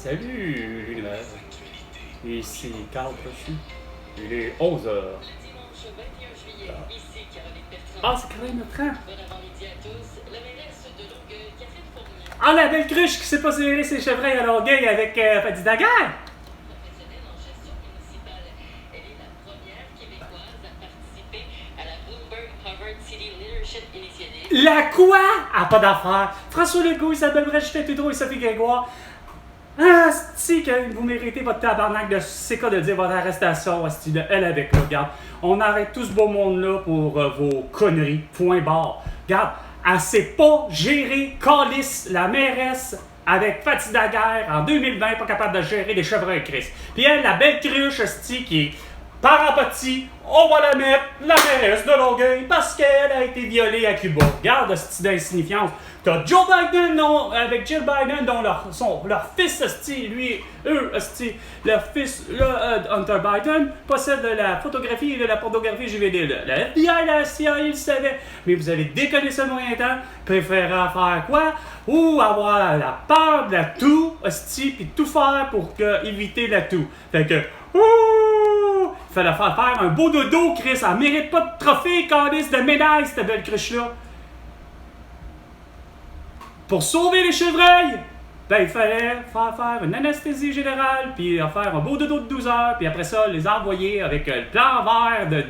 Salut l'univers, ici Carl Brochu, il est 11h. Ah, c'est Caroline Bertrand. Ah, la belle cruche qui s'est pas serré ses chevreuils à Longueuil avec Fadi Daguerre. La quoi? Ah, pas d'affaire. François Legault, Isabelle Brèche-Tétudreau et Sophie Grégoire. Ah, c'est que vous méritez votre tabarnak de c'est quoi de dire votre arrestation, hostie, de elle avec là, regarde. On arrête tout ce beau monde-là pour vos conneries, point barre. Regarde, elle sait pas gérer Calice, la mairesse, avec Fatih Daguerre en 2020, pas capable de gérer les chevreuils Chris. Puis elle, la belle cruche, hostie, qui est par empathie, on va la mettre, la mairesse de Longueuil, parce qu'elle a été violée à Cuba. Regarde, hostie d'insignifiance. T'as Joe Biden non, avec Jill Biden, dont leur fils, hostie, lui, eux, hostie, leur fils, Hunter Biden, possède de la photographie et de la pornographie juvénile. La FBI, la CIA, ils le savaient. Mais vous avez déconné ce moyen temps, préférez faire quoi? Ou avoir la peur de la toux, hostie, puis tout faire pour éviter la toux. Fait que, ouh! Il fallait faire un beau dodo, Chris. Elle mérite pas de trophée, calice, de médaille, cette belle cruche-là. Pour sauver les chevreuils, ben, il fallait faire une anesthésie générale, puis faire un beau dodo de 12 heures, puis après ça, les envoyer avec le plan vert de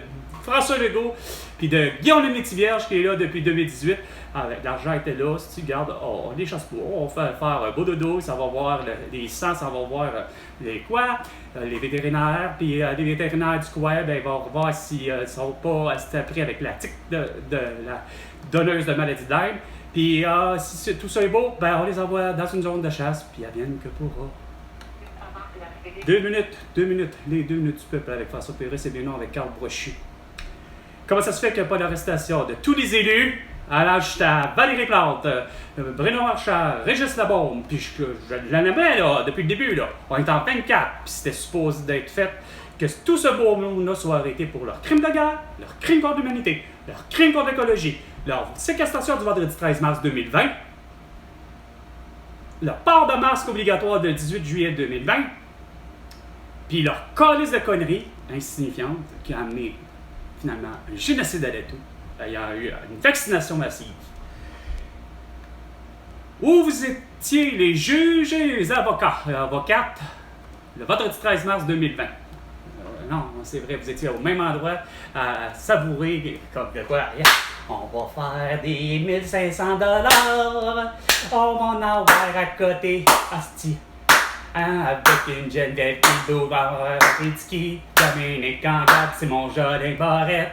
François Legault, puis de Guillaume le Métivierge qui est là depuis 2018. Avec l'argent était là, si tu gardes, on les chasse pas, on va faire un beau dodo, ça va voir les sangs, ça va voir les quoi, les vétérinaires, puis les vétérinaires du coin, ben, ils vont voir s'ils ne sont pas pris avec la tique de la donneuse de maladie d'Alzheimer. Puis si tout ça est beau, ben on les envoie dans une zone de chasse, puis elles viennent que pourra. 2 minutes, les 2 minutes du peuple avec François Pérez et bien non avec Carl Brochu. Comment ça se fait qu'il n'y a pas d'arrestation de tous les élus? Alors, j'étais à Valérie Plante, Bruno Marchand, Régis Labaume, puis je l'en aimais là, depuis le début. Là. On est en 24, puis c'était supposé d'être fait que tout ce beau monde-là soit arrêté pour leurs crimes de guerre, leurs crimes contre l'humanité, leurs crimes contre l'écologie, leur séquestration du vendredi 13 mars 2020, le port de masque obligatoire le 18 juillet 2020, puis leur calice de conneries insignifiantes qui a amené finalement un génocide à l'étau. Il y a eu une vaccination massive. Où vous étiez les juges et les avocates, le vendredi 13 mars 2020. Non, c'est vrai, vous étiez au même endroit à savourer comme de quoi. On va faire des 1500 $. On va en avoir à côté. Asti. Hein, avec une Geneviève Guilbeault, Ritski, Dominique Anglade, c'est mon jardin barrette.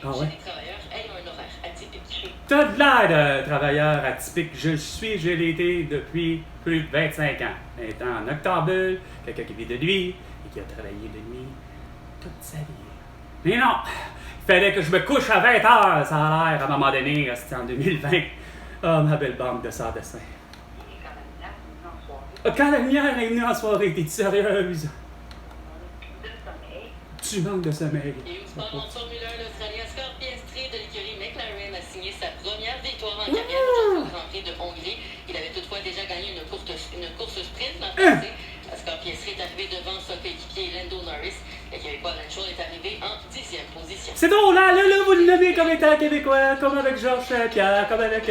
Ah ouais? Les travailleurs ayant un horaire atypique. T'as de l'air de travailleur atypique. Je l'ai été depuis plus de 25 ans. Étant en octambule, quelqu'un qui vit de nuit et qui a travaillé de nuit toute sa vie. Mais non! Il fallait que je me couche à 20 heures, ça a l'air, à un moment donné, c'était en 2020. Oh, ma belle bande de sans-dessin. Quand la lumière est venue en soirée, t'es-tu sérieuse? Tu manques de sommeil. Et au sport en Formule 1, l'Australien Scott Piastri de l'écurie McLaren a signé sa première victoire en carrière au Grand Prix de Hongrie. Il avait toutefois déjà gagné une course sprint l'an passé. Scott Piastri est arrivé devant son coéquipier Lando Norris. Le Québécois Lance Stroll est arrivé en 10e position. C'est drôle, là, vous le nommez comme étant québécois, comme avec Georges Saint-Pierre, comme avec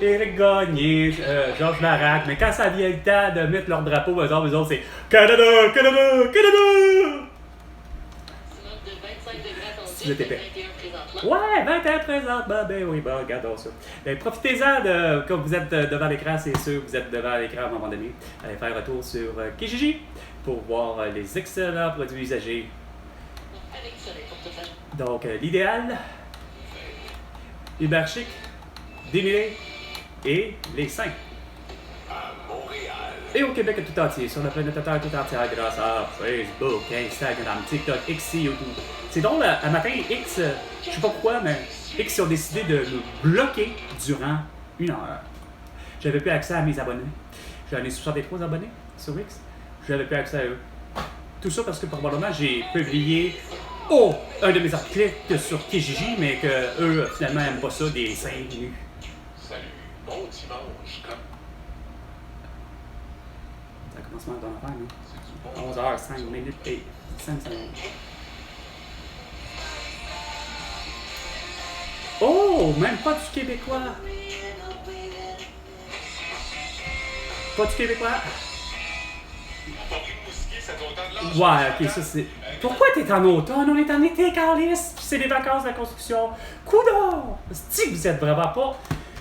Éric Gagné, Georges Larac. Mais quand ça vient le temps de mettre leur drapeau, eux autres, c'est Canada, Canada, Canada! Le TP. Ouais, 21 présentement. Ben oui, ben regardons ça. Ben, profitez-en de, quand vous êtes devant l'écran, c'est sûr que vous êtes devant l'écran à un moment donné. Allez faire un tour sur Kijiji pour voir les excellents produits usagés. Donc, l'idéal, Uber Chic, démêlé et les seins. Et au Québec tout entier, sur la planète Terre tout entière, grâce à Facebook, Instagram, TikTok, X, YouTube. C'est drôle, un matin, X, je sais pas pourquoi, mais X ont décidé de me bloquer durant 1 heure. J'avais plus accès à mes abonnés. J'en ai 63 abonnés sur X. J'avais plus accès à eux. Tout ça parce que probablement j'ai publié un de mes articles sur Kijiji, mais que eux finalement n'aiment pas ça, des seins nus. Salut, bon dimanche. Ça commence mal dans l'affaire, hein? 11h05 minutes et 5 secondes. Oh! Même pas du québécois! Pas du québécois? Ouais, ok, ça c'est. Pourquoi t'es en automne? On est en été, Carlis! C'est les vacances de la construction. Coudon! C'est que vous êtes vraiment pas.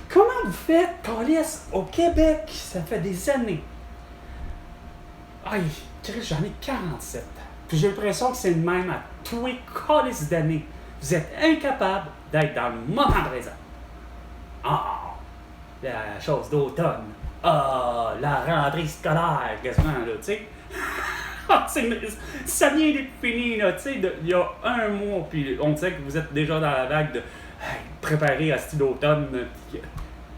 Comment vous faites, Carlis, au Québec? Ça fait des années. Aïe, Chris, j'en ai 47. Puis j'ai l'impression que c'est le même à tous les Carlis d'années. Vous êtes incapable d'être dans le moment présent. Ah! La chose d'automne. Ah! La rentrée scolaire, quasiment, là, tu sais. Ça vient d'être fini, là, tu sais, il y a un mois, puis on sait que vous êtes déjà dans la vague de préparer à style d'automne.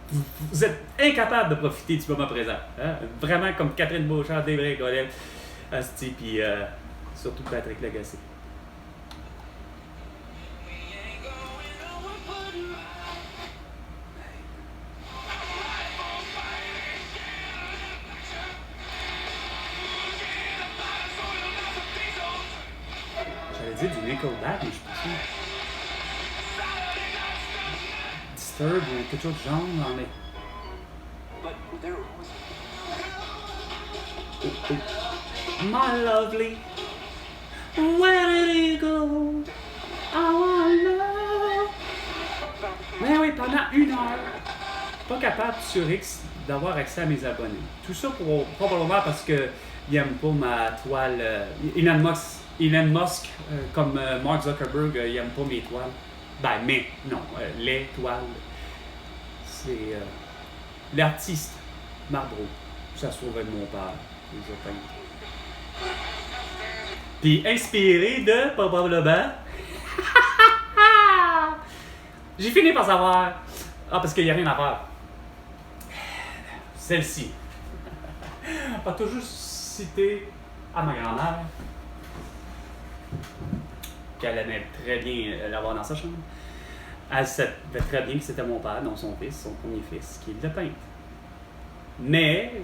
Vous êtes incapable de profiter du moment présent. Hein? Vraiment comme Catherine Beauchamp, Dave Collet, Asti, puis surtout Patrick Lagacé. J'allais dire du Nickelback, mais je suis pas sûr. Disturb ou quelque chose de genre, non mais. My lovely, where did you go? I wanna know. Mais oui, pendant 1 heure, pas capable sur X d'avoir accès à mes abonnés. Tout ça probablement parce que il aime pas ma toile. Elon Musk comme Mark Zuckerberg, il aime pas mes toiles. Ben, mais, non, les toiles. C'est l'artiste Marlboro. Ça se trouvait de mon père, les peints. Puis inspiré de, probablement. J'ai fini par savoir. Ah, parce qu'il n'y a rien à faire. Celle-ci. A toujours cité à ma grand-mère qu'elle aimait très bien l'avoir dans sa chambre. Elle savait très bien que c'était mon père, donc son fils, son premier fils, qui est le peintre. Mais,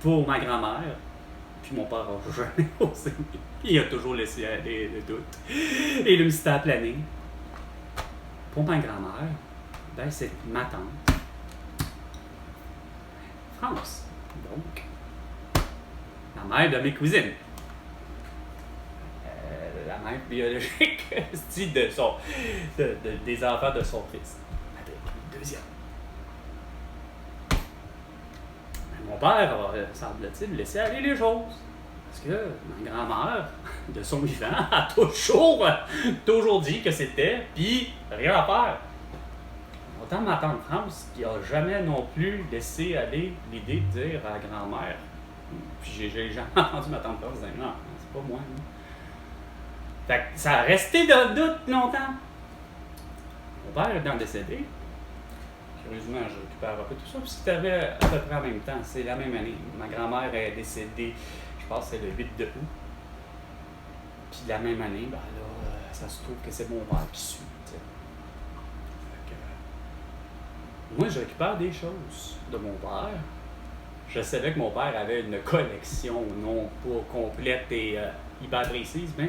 pour ma grand-mère, puis mon père n'a jamais osé, il a toujours laissé aller le doute, et le mystère plané. Pour ma grand-mère, ben c'est ma tante, France, donc, la mère de mes cousines. La mère biologique des enfants de son fils. Avec le deuxième. Mon père a, semble-t-il, laissé aller les choses. Parce que ma grand-mère, de son vivant, a toujours dit que c'était, puis rien à faire. Autant ma tante France, qui a jamais non plus laissé aller l'idée de dire à la grand-mère, puis j'ai jamais entendu ma tante France dire non, c'est pas moi. Non. Fait que ça a resté dans le doute longtemps. Mon père étant décédé, curieusement, je récupère un peu tout ça, puis c'était à peu près en même temps, c'est la même année. Ma grand-mère est décédée, je pense que c'est le 8 août. Puis la même année, ben là, ça se trouve que c'est mon père qui suit. Moi, je récupère des choses de mon père. Je savais que mon père avait une collection, non pas complète et hyper précise, mais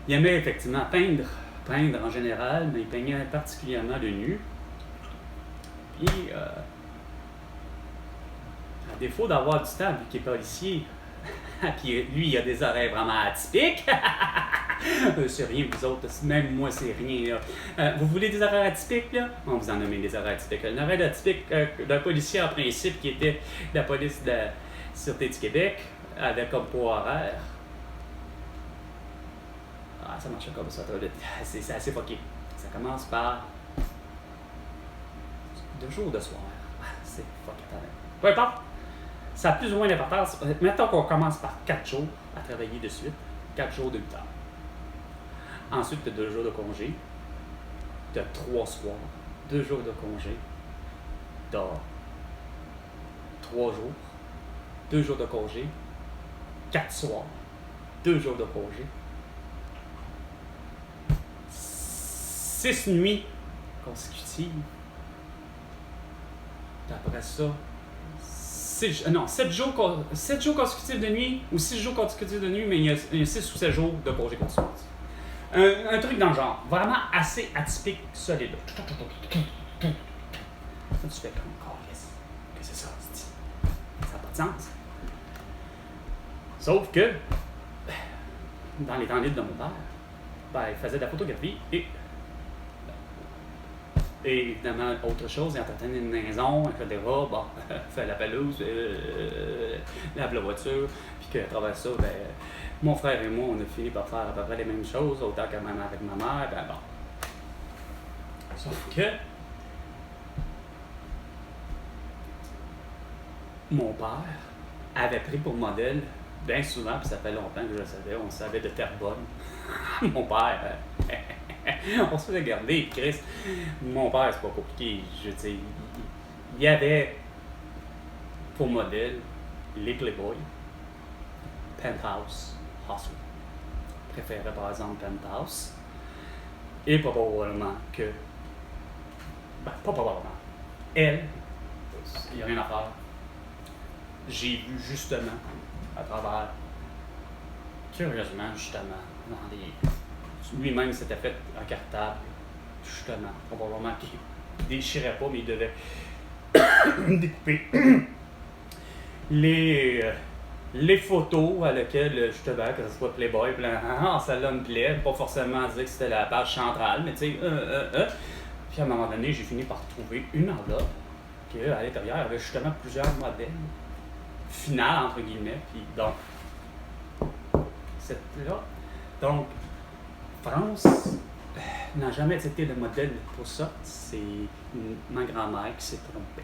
il aimait effectivement peindre en général, mais il peignait particulièrement le nu. Puis, à défaut d'avoir du temps, vu qu'il est policier, puis lui, il a des oreilles vraiment atypiques. C'est rien, vous autres, même moi, c'est rien. Là. Vous voulez des oreilles atypiques, là? On vous en nomme des oreilles atypiques. Une oreille atypique d'un policier, en principe, qui était de la police de la Sûreté du Québec, avait comme poids horaire. Ah, ça marche comme ça, c'est assez fucké. Ça commence par 2 jours de soir. C'est fucké. Peu importe. Ça a plus ou moins d'importance. Mettons qu'on commence par 4 jours à travailler de suite. 4 jours de 8 heures. Ensuite, tu as 2 jours de congé. Tu as 3 soirs. 2 jours de congé. Tu as 3 jours. 2 jours de congé. 4 soirs. 2 jours de congé. 6 nuits consécutives. Après ça, 6 non, 7 jours consécutifs de nuit ou 6 jours consécutifs de nuit, mais il y a 6 ou 7 jours de congé consécutif. Un truc dans le genre, vraiment assez atypique, solide. Ça, tu fais comme, qu'est-ce que c'est ça? Ça n'a pas de sens. Sauf que, dans les temps libres de mon père, il faisait de la photographie et évidemment, autre chose, il entretenait une maison, etc. Bon, fait la pelouse, lave la voiture, puis qu'à travers ça, mon frère et moi, on a fini par faire à peu près les mêmes choses, autant que même avec ma mère, bon. Sauf que mon père avait pris pour modèle, bien souvent, puis ça fait longtemps que je le savais, on savait de Terrebonne. Mon père, on se faisait garder, Chris. Mon père, c'est pas compliqué. Je veux dire, il y avait pour modèle les Playboy, Penthouse, Hustle. Je préférais par exemple Penthouse. Et probablement que. Pas probablement. Elle, il n'y a rien à faire. J'ai vu justement, à travers, curieusement, justement, dans les. Lui-même s'était fait un cartable, justement. Probablement qu'il ne déchirait pas, mais il devait découper les photos à lesquelles, justement, que ce soit Playboy, celle-là me plaît, pas forcément dire que c'était la page centrale, mais tu sais, Puis à un moment donné, j'ai fini par trouver une enveloppe qui, à l'intérieur, avait justement plusieurs modèles finales, entre guillemets, puis donc, cette-là. Donc, France n'a jamais accepté de modèle pour ça. C'est ma grand-mère qui s'est trompée.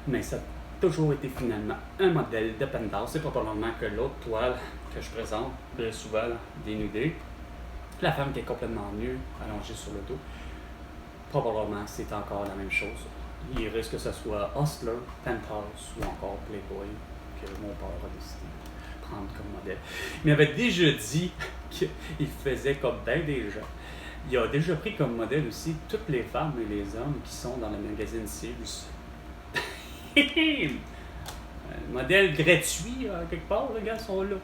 Mais ça a toujours été finalement un modèle de Penthouse. C'est probablement que l'autre toile que je présente, bien souvent dénudée, la femme qui est complètement nue, allongée sur le dos, probablement que c'est encore la même chose. Il risque que ce soit Hustler, Penthouse ou encore Playboy que mon père a décidé de prendre comme modèle. Mais il avait déjà dit qu'il faisait comme bien des gens. Il a déjà pris comme modèle aussi toutes les femmes et les hommes qui sont dans le magazine Sears. Modèle gratuit, quelque part, les gars sont là.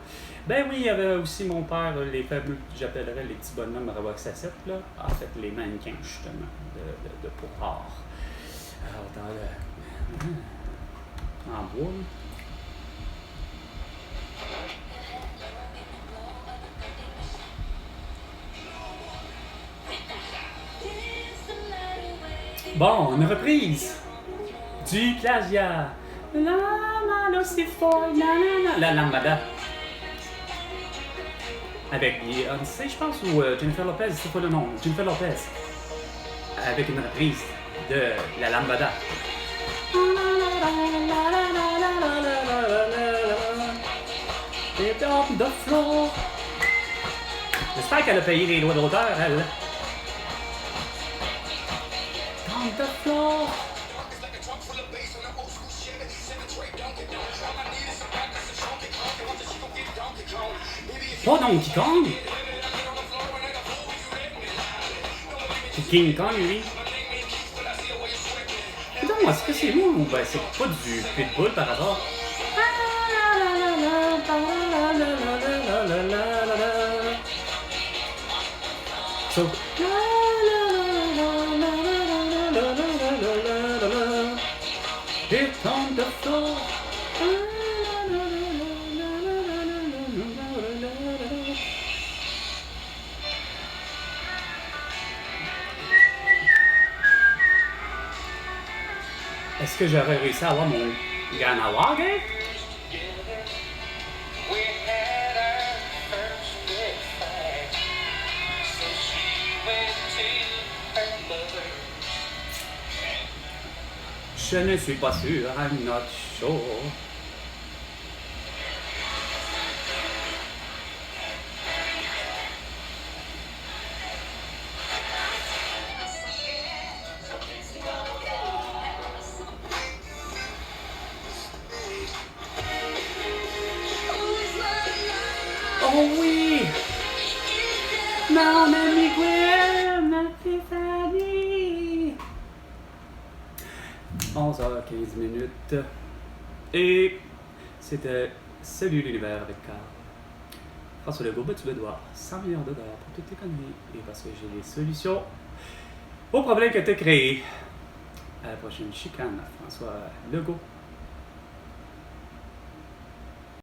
Ben oui, il y avait aussi mon père, les fameux, j'appellerais les petits bonhommes à Robox 7, là. En fait, les mannequins, justement, de pour art. Alors, en bois. Bon, une reprise du plagiat. La mano c'est fort, la lambada. Avec Beyoncé, je pense, ou Jennifer Lopez, c'est pas le nom, Jennifer Lopez. Avec une reprise de la lambada. It's on the floor. J'espère qu'elle a payé les droits d'auteur, elle. On the floor. Pas Donkey Kong. C'est King Kong, lui. Non, est-ce que c'est moi ou ben c'est pas du Pitbull par hasard? So, it's on the floor. Est-ce que j'aurais réussi à avoir mon Grand Award, hein? Je ne suis pas sûr, I'm not sure. Oh oui! Mon ami Gwen, ma Tiffany! 11h15. Et c'était Salut l'univers avec Carl. François Legault, ben, tu me dois 100 millions de dollars pour toutes tes conneries. Et parce que j'ai les solutions aux problèmes que tu as créés. À la prochaine chicane, François Legault.